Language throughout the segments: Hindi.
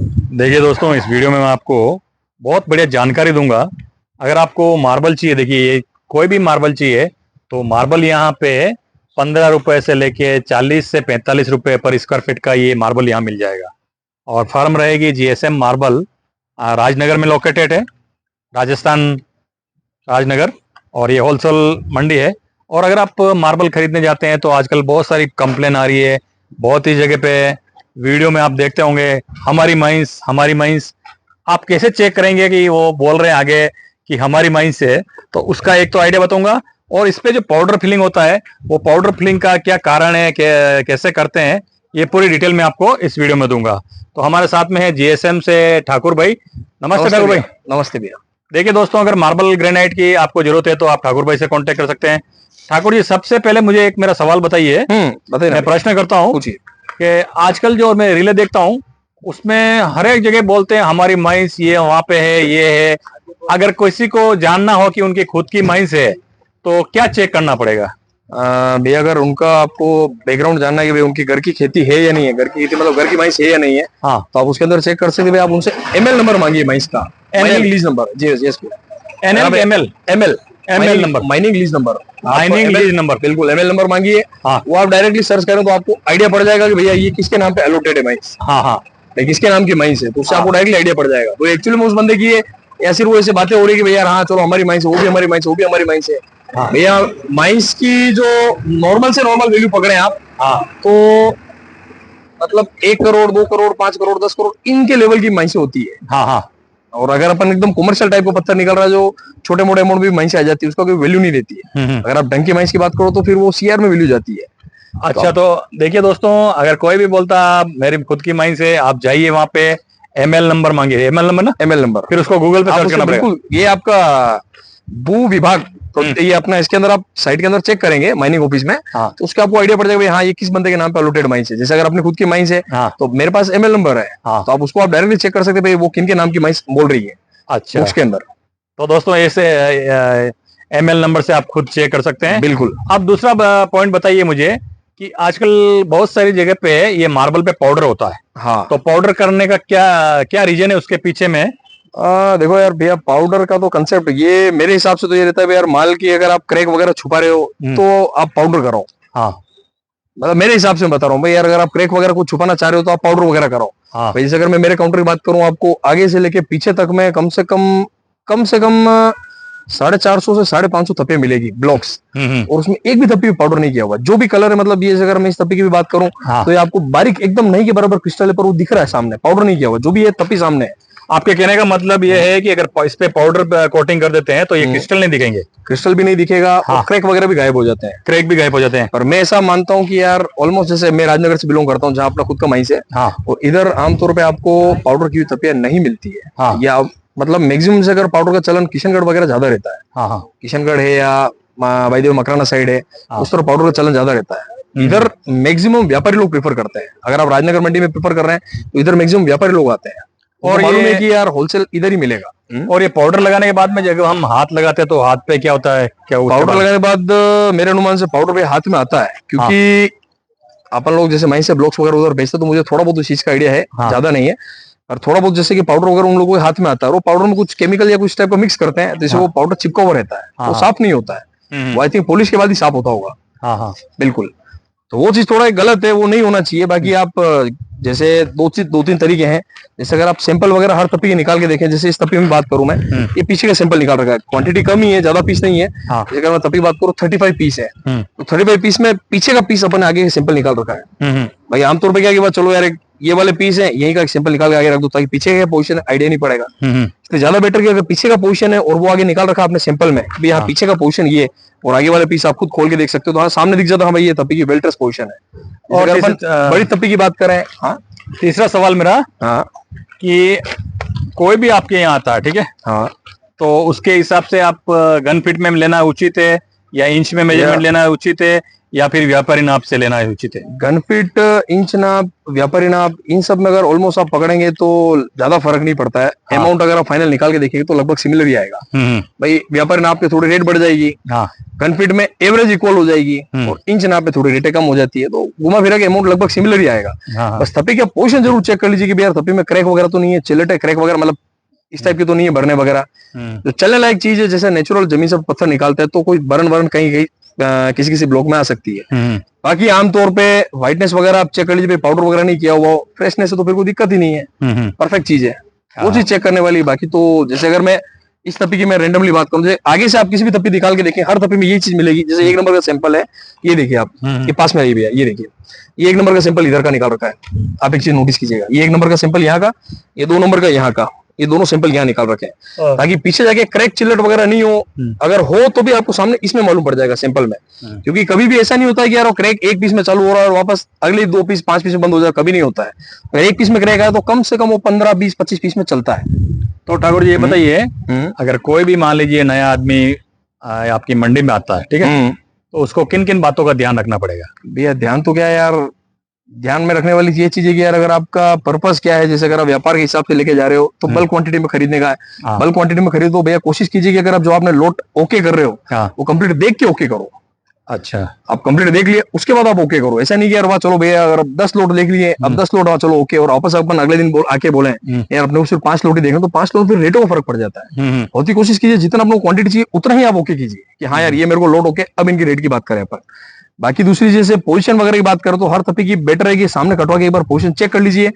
देखिए दोस्तों, इस वीडियो में मैं आपको बहुत बढ़िया जानकारी दूंगा। अगर आपको मार्बल चाहिए, देखिए ये कोई भी मार्बल चाहिए तो मार्बल यहाँ पे 15 रुपए से लेके 40 से 45 रुपए पर स्क्वायर फीट का ये मार्बल यहाँ मिल जाएगा। और फर्म रहेगी जीएसएम मार्बल, राजनगर में लोकेटेड है, राजस्थान, राजनगर। और ये होलसेल मंडी है। और अगर आप मार्बल खरीदने जाते हैं तो आजकल बहुत सारी कंप्लेन आ रही है, बहुत ही जगह पे वीडियो में आप देखते होंगे, हमारी माइंस हमारी माइंस। आप कैसे चेक करेंगे कि वो बोल रहे हैं आगे कि हमारी माइंस है? तो उसका एक तो आइडिया बताऊंगा, और इस पे जो पाउडर फिलिंग होता है वो पाउडर फिलिंग का क्या कारण है, कैसे करते हैं, ये पूरी डिटेल में आपको इस वीडियो में दूंगा। तो हमारे साथ में है जीएसएम से ठाकुर भाई। नमस्ते ठाकुर भाई। नमस्ते भैया। देखिए दोस्तों, अगर मार्बल ग्रेनाइट की आपको जरूरत है तो आप ठाकुर भाई से कांटेक्ट कर सकते हैं। ठाकुर जी, सबसे पहले मुझे एक मेरा सवाल बताइए। बताइए। मैं प्रश्न करता हूँ पूछिए। कि आजकल जो मैं रीले देखता हूँ उसमें हर एक जगह बोलते हैं हमारी माइंस ये वहां पे है, ये है। अगर किसी को जानना हो कि उनकी खुद की माइंस है तो क्या चेक करना पड़ेगा? भैया, अगर उनका आपको बैकग्राउंड जानना है कि भाई उनकी घर की खेती है या नहीं है, घर की खेती मतलब घर की माइंस है या नहीं है, हाँ, तो आप उसके अंदर चेक कर सकते हैं। आप उनसे एमएल नंबर मांगिए माइंस का, माइनिंग लीज नंबर। जी yes NL ML ML ML number, mining lease number, mining lease number. बिल्कुल एमएल नंबर मांगिए। हाँ, वो आप डायरेक्टली सर्च करें तो आपको आइडिया पड़ जाएगा कि भैया ये किसके नाम पे अलॉटेड है माइंस। हाँ हाँ, किसके नाम की माइंस है, तो उससे हाँ, आपको डायरेक्टली आइडिया पड़ जाएगा। तो एक्चुअली में उस बंदे की या सिर्फ वो ऐसे बातें हो रही कि भैया हाँ चलो हमारी माइंस है, वो भी हमारी माइंस है, वो भी हमारी माइंस है। हाँ, भैया माइंस की जो नॉर्मल से नॉर्मल वैल्यू पकड़े आप, हाँ, तो मतलब 1 करोड़ 2 करोड़ 5 करोड़ 10 करोड़ इनके लेवल की माइंस होती है। हाँ, हाँ। और अगर अपन एकदम कमर्शियल टाइप का पत्थर निकल रहा है जो छोटे मोटे अमाउंट भी माइंस आ जाती है, उसका कोई वैल्यू नहीं रहती है। अगर आप ढंग की माइंस की बात करो तो फिर वो सीआर में वैल्यू जाती है। अच्छा, तो देखिए दोस्तों, अगर कोई भी बोलता मेरी खुद की माइंस है, आप जाइए वहां पे एमएल नंबर मांगिए। एमएल नंबर ना, एमएल नंबर, फिर उसको गूगल पे सर्च करना पड़ेगा। बिल्कुल ये आपका भू विभाग, तो ये अपना इसके अंदर आप साइट के अंदर चेक करेंगे माइनिंग ऑफिस में। हाँ, तो उसका आपको आइडिया पड़ जाएगा हाँ ये किस बंदे के नाम पे अलॉटेड माइंस है। जैसे अगर अपनी खुद की माइंस है, हाँ, तो मेरे पास एमएल नंबर है, हाँ, तो आप उसको आप डायरेक्टली चेक कर सकते हैं भाई वो किन के नाम की माइंस बोल रही है अच्छा। उसके अंदर। तो दोस्तों ऐसे एमएल नंबर से आप खुद चेक कर सकते हैं। बिल्कुल। अब दूसरा पॉइंट बताइए मुझे कि आजकल बहुत सारी जगह पे ये मार्बल पे पाउडर होता है। हाँ, तो पाउडर करने का क्या क्या रीजन है उसके पीछे में? देखो यार भैया, पाउडर का तो कंसेप्ट ये मेरे हिसाब से तो ये रहता है यार, माल की अगर आप क्रैक वगैरह छुपा रहे हो तो आप पाउडर कराओ। हाँ, मतलब मेरे हिसाब से मैं बता रहा हूँ भाई यार, अगर आप क्रैक वगैरह कुछ छुपाना चाह रहे हो तो आप पाउडर वगैरह कराओ। हाँ, भाई जैसे अगर मैं मेरे काउंटर की बात करूं, आपको आगे से लेके पीछे तक में कम से कम 450 से 550 थप्पे मिलेगी ब्लॉक्स। और उसमें एक भी थप्पी पाउडर नहीं किया हुआ। जो भी कलर है, मतलब ये अगर मैं इस थप्पी की भी बात करूं, हाँ। तो ये आपको बारीक एकदम नहीं के बराबर क्रिस्टल है, पर वो दिख रहा है सामने, पाउडर नहीं किया हुआ। जो भी ये थप्पी सामने है, आपके कहने का मतलब ये है कि अगर इस पे पाउडर कोटिंग कर देते हैं तो ये क्रिस्टल नहीं दिखेंगे? क्रिस्टल भी नहीं दिखेगा। हाँ। और क्रैक वगैरह भी गायब हो जाते हैं। क्रैक भी गायब हो जाते हैं। पर मैं ऐसा मानता हूँ कि यार ऑलमोस्ट, जैसे मैं राजनगर से बिलोंग करता हूँ जहाँ अपना खुद का माइंस है, हाँ, और इधर आमतौर पे आपको पाउडर की थप्पियां नहीं मिलती है। हाँ, या मतलब मैक्सिमम से अगर पाउडर का चलन किशनगढ़ वगैरह ज्यादा रहता है, हाँ, हाँ, किशनगढ़ है या भाई देव मकराना साइड है, हाँ। उस तरफ पाउडर का चलन ज्यादा रहता है। इधर मैक्सिमम व्यापारी लोग प्रेफर करते हैं। अगर आप राजनगर मंडी में प्रेफर कर रहे हैं तो इधर मैक्सिमम व्यापारी लोग आते हैं, और मालूम है कि यार होलसेल इधर ही मिलेगा। और ये पाउडर लगाने के बाद में जब हम हाथ लगाते हैं तो हाथ पे क्या होता है? क्या पाउडर लगाने के बाद मेरे अनुमान से पाउडर पे हाथ में आता है, क्योंकि अपन लोग जैसे माइंस से ब्लॉक्स वगैरह उधर बेचते, तो मुझे थोड़ा बहुत उस चीज का आइडिया है। हाँ। ज्यादा नहीं है, और थोड़ा बहुत जैसे कि पाउडर वगैरह उन लोगों के हाथ में आता है, और वो पाउडर में कुछ केमिकल या कुछ टाइप का मिक्स करते हैं, जैसे वो पाउडर चिपका हुआ रहता है, वो साफ नहीं होता है। वो आई थिंक पॉलिश के बाद ही साफ होता होगा। हाँ, हाँ, बिल्कुल। तो वो चीज थोड़ा गलत है, वो नहीं होना चाहिए। बाकी आप जैसे दो तीन तरीके हैं। जैसे अगर आप सैंपल वगैरह हर तपी के निकाल के देखें, जैसे इस तपी में बात करूं मैं, ये पीछे का सैंपल निकाल रखा है, क्वांटिटी कम ही है, ज्यादा पीस नहीं है। हाँ। अगर मैं तपी की बात करूं 35 पीस है, तो 35 पीस में पीछे का पीस अपन आगे सैंपल निकाल रखा है। भाई आमतौर पर क्या कि बात, चलो यार ये वाले पीस है, यही का एक सैंपल निकाल के आगे रख दो ताकि पीछे का पोजीशन आइडिया नहीं पड़ेगा। इसलिए ज्यादा बेटर कि अगर पीछे का पोजीशन है और वो आगे निकाल रखा आपने सैंपल में, भी यहाँ पीछे का पोजीशन ये, और आगे वाले पीस आप खुद खोल के देख सकते हो, तो हाँ सामने दिख जाता है हाँ भाई ये तपी की वेल्ट्रेस पोजीशन है। और अगर अपन बड़ी तपी की बात करें, हाँ तीसरा सवाल मेरा, हाँ कि कोई भी आपके यहाँ आता है, ठीक है, हाँ, तो उसके हिसाब से आप गन फीट में लेना उचित है या इंच में मेजरमेंट लेना उचित है, या फिर व्यापारी नाप से लेना उचित है? घन फीट, इंच नाप, व्यापारी नाप, इन सब में अगर ऑलमोस्ट आप पकड़ेंगे तो ज्यादा फर्क नहीं पड़ता है। अमाउंट अगर आप फाइनल निकाल के देखेंगे तो लगभग सिमिलर ही आएगा। भाई व्यापारी नाप पे थोड़ी रेट बढ़ जाएगी, घन फीट में एवरेज इक्वल हो जाएगी, और इंच नाप पे थोड़ी रेटें कम हो जाती है, तो घुमा फिरा के अमाउंट लगभग सिमिलर ही आएगा। बस थप्पी का पोजीशन जरूर चेक कर लीजिए कि यार थप्पी में क्रैक वगैरह तो नहीं है, चिल्लट क्रैक वगैरह मतलब इस टाइप की तो नहीं है, भरने वगैरह जो चलने लायक चीज है। जैसे नेचुरल जमीन से पत्थर निकालते हैं तो कोई बर्न वर्ण कहीं कहीं किसी किसी ब्लॉक में आ सकती है। बाकी आमतौर पे व्हाइटनेस वगैरह आप चेक कर लीजिए, पाउडर वगैरह नहीं किया हुआ हो, फ्रेशनेस है तो फिर कोई दिक्कत ही नहीं है, परफेक्ट चीज है, वो चीज चेक करने वाली। बाकी तो जैसे अगर मैं इस तपी की मैं रेंडमली बात करूं, जैसे आगे से आप किसी भी तपी निकाल के देखें, हर तपी में ये चीज मिलेगी। जैसे 1 नंबर का सैंपल है, ये देखिए आप, ये पास में भी है, ये देखिए, ये 1 नंबर का सैंपल इधर का निकाल रखा है। आप एक चीज नोटिस कीजिएगा, ये 1 नंबर का सैंपल यहाँ का, ये 2 नंबर का यहाँ का, ये दोनों सैंपल यहाँ निकाल रखे हैं, ताकि पीछे जाके क्रैक चिल्लट वगैरह नहीं हो। अगर हो तो भी आपको सामने इसमें मालूम पड़ जाएगा सैंपल में, क्योंकि कभी भी ऐसा नहीं होता है कि यार वो क्रैक एक पीस में चालू हो रहा है और वापस अगले 2 पीस 5 पीस में बंद हो जाए, कभी नहीं होता है। अगर एक पीस में क्रैक आया तो कम से कम वो 15 20 25 पीस में चलता है। तो ठाकुर जी ये बताइए, अगर कोई भी मान लीजिए नया आदमी आपकी मंडी में आता है, ठीक है, तो उसको किन किन बातों का ध्यान रखना पड़ेगा? भैया ध्यान तो क्या है यार, ध्यान में रखने वाली ये चीज है कि यार अगर आपका पर्पस क्या है, जैसे अगर आप व्यापार के हिसाब से लेके जा रहे हो तो बल्क क्वांटिटी में खरीदने का है। बल्क क्वांटिटी में खरीदो भैया, कोशिश कीजिए कि अगर आप जो आपने लोट ओके कर रहे हो वो कंप्लीट देख के ओके करो। अच्छा, आप कंप्लीट देख लिए उसके बाद आप ओके करो। ऐसा नहीं कि यार वाह चलो भैया अगर 10 लोट देख लिए, अब 10 लोट चलो ओके, और वापस अपन अगले दिन आके बोले यार अपने को सिर्फ 5 लोट ही देखें, तो 5 लोट फिर रेटों का फर्क पड़ जाता है। बहुत ही कोशिश कीजिए जितना आपको क्वांटिटी चाहिए उतना ही आप ओके कीजिए कि हाँ यार ये मेरे को लोट ओके, अब इनकी रेट की बात करें अपन। बाकी दूसरी जैसे पोजीशन वगैरह की बात करो तो हर तपी की बेटर है कि सामने कटवा के एक बार पोजीशन चेक कर लीजिए,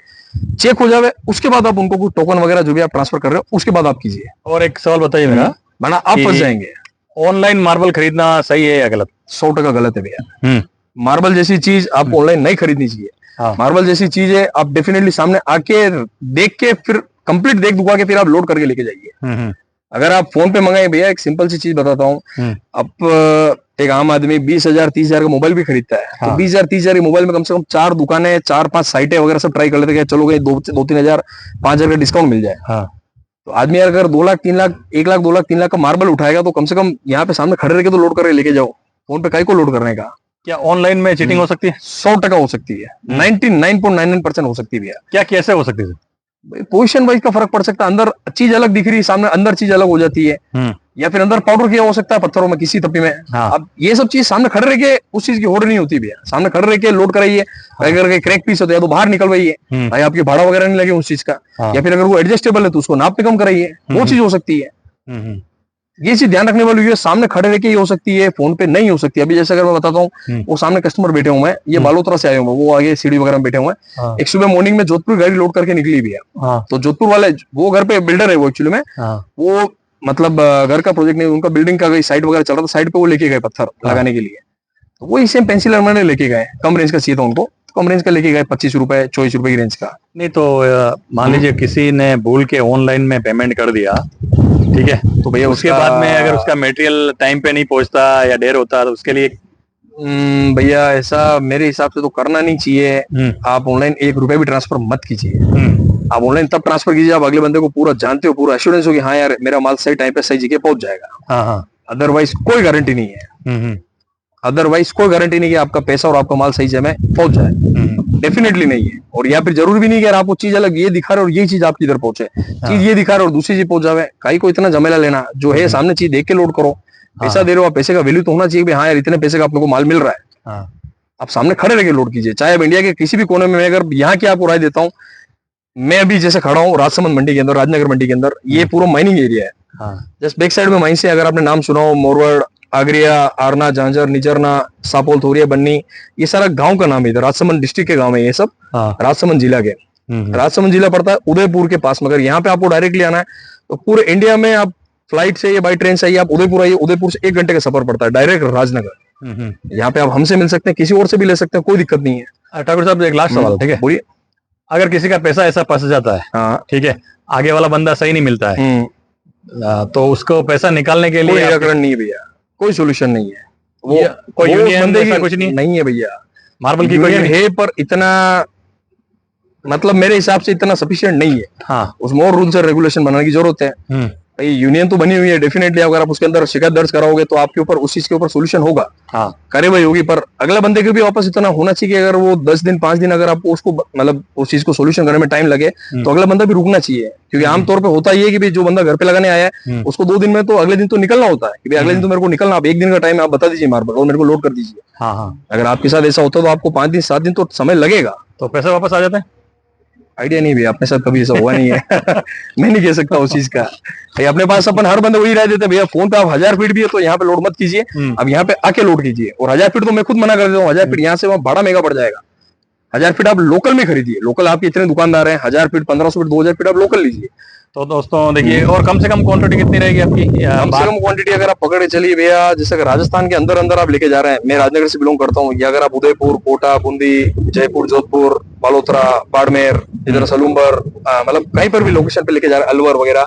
चेक हो जाए उसके बाद आप उनको कुछ टोकन वगैरह जो भी आप ट्रांसफर कर रहे हो उसके बाद आप कीजिए। और एक सवाल बताइए मेरा, वरना आप फंस जाएंगे। ऑनलाइन मार्बल खरीदना सही है या गलत? 100% गलत है भैया। मार्बल जैसी चीज आपको ऑनलाइन नहीं खरीदनी चाहिए। मार्बल जैसी चीज है, आप डेफिनेटली सामने आके देख के फिर कंप्लीट देख दुखा के फिर आप लोड करके लेके जाइए। अगर आप फोन पे मंगाए भैया, एक सिंपल सी चीज बताता हूँ, अब एक आम आदमी 20,000 30,000 का मोबाइल भी खरीदता है, तो 20,000 30,000 के मोबाइल में कम से कम 4 दुकानें 4-5 साइटें वगैरह सब ट्राई कर लेते हैं, चलो गए 2-3 हजार 5,000 का डिस्काउंट मिल जाए। तो आदमी अगर 2 लाख 3 लाख 1 लाख 2 लाख 3 लाख का मार्बल उठाएगा तो कम से कम यहाँ पे सामने खड़े रह के तो लोड करके लेके जाओ। फोन पे काहे को लोड करने का? क्या ऑनलाइन में चीटिंग हो सकती है? 100% हो सकती है, 99.99% हो सकती है भैया। क्या कैसे हो सकती है? पोजीशन वाइज का फर्क पड़ सकता है, अंदर चीज अलग दिख रही है, सामने अंदर चीज अलग हो जाती है, या फिर अंदर पाउडर किया हो सकता है पत्थरों में किसी तपी में। अब ये सब चीज सामने खड़े रह के उस चीज की होड़ नहीं होती भैया, सामने खड़े रह के लोड कराइए। अगर क्रैक पीस होता है तो बाहर निकलवाइए, भाई आपकी भाड़ा वगैरह नहीं लगे उस चीज का, या फिर अगर वो एडजस्टेबल है तो उसको नाप पे कम कराइए, वो चीज हो सकती है। ये चीज ध्यान रखने वाली है, सामने खड़े रह के ही हो सकती है, फोन पे नहीं हो सकती। अभी जैसे अगर मैं बताता हूँ, वो सामने कस्टमर बैठे हुए हैं, ये बालोतरा से आए हुए हैं, वो आगे सीढ़ी वगैरह में बैठे हुए हैं। एक सुबह मॉर्निंग में जोधपुर गाड़ी लोड करके निकली भी है, तो जोधपुर वाले वो घर पे बिल्डर है वो एक्चुअली में, वो मतलब घर का प्रोजेक्ट नहीं, उनका बिल्डिंग का साइट वगैरह चल रहा था, साइड पे वो लेके गए पत्थर लगाने के लिए, तो वो इसे पेंसिल अर्मर लेके गए, कम रेंज का चाहिए था उनको, कम रेंज का लेके गए 25 रुपए 24 रुपए की रेंज का। नहीं तो मान लीजिए किसी ने भूल के ऑनलाइन में पेमेंट कर दिया, ठीक है, तो भैया उसके बाद में अगर उसका मटेरियल टाइम पे नहीं पहुंचता या देर होता तो उसके लिए? भैया ऐसा मेरे हिसाब से तो करना नहीं चाहिए। आप ऑनलाइन 1 रुपया भी ट्रांसफर मत कीजिए। आप ऑनलाइन तब ट्रांसफर कीजिए आप अगले बंदे को पूरा जानते हो, पूरा एश्योरेंस हो कि हाँ यार मेरा माल सही टाइम पे सही जगह पहुंच जाएगा। अदरवाइज कोई गारंटी नहीं है, अदरवाइज कोई गारंटी नहीं कि आपका पैसा और आपका माल सही जगह में पहुंच जाए, डेफिनेटली नहीं है। और या फिर जरूरी भी नहीं कि आपको चीज अलग ये दिखा रहे और ये चीज आपकी इधर पहुंचे, चीज ये दिखा रहे और दूसरी चीज पहुंच जावे, कहीं को इतना झमेला लेना, जो है सामने चीज देख के लोड करो। पैसा दे रहे हो, पैसे का वैल्यू तो होना चाहिए कि हाँ यार इतने पैसे का आप लोग को माल मिल रहा है, आप सामने खड़े रह के लोड कीजिए। चाहे अब इंडिया के किसी भी कोने में, अगर यहाँ की आपको राय देता हूँ, मैं अभी जैसे खड़ा हूँ राजसमंद मंडी के अंदर, राजनगर मंडी के अंदर, ये पूरा माइनिंग एरिया है। जस्ट बैक साइड में माइन से, अगर आपने नाम सुना हो, मोरवड़, आगरिया, आरना, झांझर, निचरना, सापोल, थोरिया, बन्नी, ये सारा गांव का नाम है, इधर राजसमंद डिस्ट्रिक्ट के गांव है ये सब, राजसमंद जिला के। राजसमंद जिला पड़ता है उदयपुर के पास में। अगर यहाँ पे आपको डायरेक्टली आना है तो पूरे इंडिया में आप फ्लाइट से या बाई ट्रेन से आप उदयपुर आइए, उदयपुर से 1 घंटे का सफर पड़ता है डायरेक्ट राजनगर। यहाँ पे आप हमसे मिल सकते हैं, किसी और से भी ले सकते हैं, कोई दिक्कत नहीं है। ठाकुर साहब एक लास्ट सवाल, ठीक है, बोलिए। अगर किसी का पैसा ऐसा फंस जाता है, हाँ ठीक है, आगे वाला बंदा सही नहीं मिलता है, तो उसको पैसा निकालने के लिए कोई निराकरण नहीं है भैया, कोई सोल्यूशन नहीं है। वो कोई यूनियन ऐसा कुछ नहीं है भैया, मार्बल की कोई है, पर इतना मतलब मेरे हिसाब से इतना सफिशिएंट नहीं है। हाँ, उसमें और रूल्स और रेगुलेशन बनाने की जरूरत है। भाई यूनियन तो बनी हुई है डेफिनेटली, अगर आप उसके अंदर शिकायत दर्ज कराओगे तो आपके ऊपर उस चीज के ऊपर सोल्यूशन होगा, हाँ कार्रवाई होगी। पर अगले बंदे के भी वापस इतना होना चाहिए कि अगर वो 10 दिन 5 दिन अगर आपको उसको मतलब उस चीज को सोल्यूशन करने में टाइम लगे तो अगला बंदा भी रुकना चाहिए, क्योंकि आमतौर पे होता ही है कि भाई जो बंदा घर पे लगाने आया है उसको 2 दिन में तो अगले दिन तो निकलना होता है कि भाई अगले दिन तो मेरे को निकलना, आप 1 दिन का टाइम आप बता दीजिए मार्बल और मेरे को लोड कर दीजिए। हाँ हाँ। अगर आपके साथ ऐसा होता है तो आपको 5 दिन 7 दिन तो समय लगेगा। तो पैसे वापस आ जाते हैं? आइडिया नहीं भैया, अपने साथ कभी ऐसा हुआ नहीं है मैं नहीं कह सकता उस चीज का। भाई अपने पास अपन हर बंदे वही राय देते हैं, भैया फोन पे आप 1000 फीट भी है तो यहाँ पे लोड मत कीजिए, अब यहाँ पे आके लोड कीजिए। और 1000 फीट तो मैं खुद मना कर देता हूँ, 1000 फीट यहाँ से वहाँ भाड़ा महंगा पड़ जाएगा। 1000 फीट आप लोकल में खरीदिए, लोकल आपके इतने दुकानदार हैं, 1000 फीट 1500 फीट 2000 फीट आप लोकल लीजिए। तो दोस्तों देखिए, और कम से कम क्वांटिटी कितनी रहेगी आपकी? कम से कम क्वांटिटी अगर आप पकड़ के चलिए भैया, जैसे अगर राजस्थान के अंदर अंदर आप लेके जा रहे हैं, मैं राजनगर से बिलोंग करता हूँ, या अगर आप उदयपुर, कोटा, बूंदी, जयपुर, जोधपुर, बालोतरा, बाड़मेर, इधर सलूम्बर, मतलब कहीं पर भी लोकेशन पे लेके जा रहे हैं, अलवर वगैरह,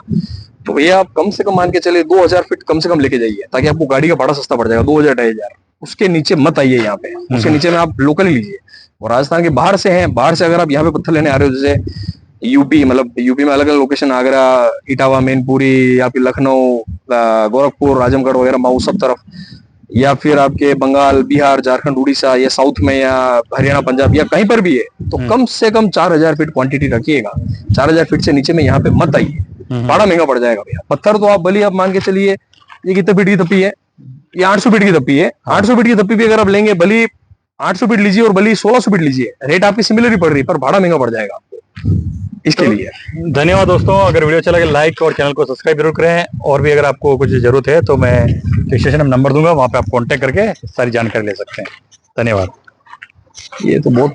तो भैया आप कम से कम मान के चलिए 2000 फीट कम से कम लेके जाइए, ताकि आपको गाड़ी का भाड़ा सस्ता पड़ जाएगा। 2000 2500 उसके नीचे मत आइए यहाँ पे, उसके नीचे में आप लोकल ही लीजिए। और राजस्थान के बाहर से हैं, बाहर से अगर आप यहाँ पे पत्थर लेने आ रहे हो, जैसे यूपी, मतलब यूपी में अलग अलग लोकेशन, आगरा, इटावा, मैनपुरी, या फिर लखनऊ, गोरखपुर, आजमगढ़ वगैरह, मऊ सब तरफ, या फिर आपके बंगाल, बिहार, झारखंड, उड़ीसा, या साउथ में, या हरियाणा, पंजाब, या कहीं पर भी है, तो कम से कम 4000 फीट क्वांटिटी रखिएगा। 4000 फीट से नीचे में यहाँ पे मत आइए, भाड़ा महंगा पड़ जाएगा भैया। पत्थर तो आप भले आप मान के चलिए ये कितने फीट की थप्पी है, ये 800 फीट की थप्पी है, 800 फीट की थप्पी भी अगर आप लेंगे, भली 800 फीट लीजिए और भली 1600 फीट लीजिए, रेट आपकी सिमिलर ही पड़ रही है, पर भाड़ा महंगा पड़ जाएगा आपको इसके लिए। धन्यवाद दोस्तों, अगर वीडियो अच्छा लगे लाइक और चैनल को सब्सक्राइब जरूर करें। और भी अगर आपको कुछ जरूरत है तो मैं डिस्क्रिप्शन में नंबर दूंगा, वहां पे आप कांटेक्ट करके सारी जानकारी ले सकते हैं। धन्यवाद। ये तो बहुत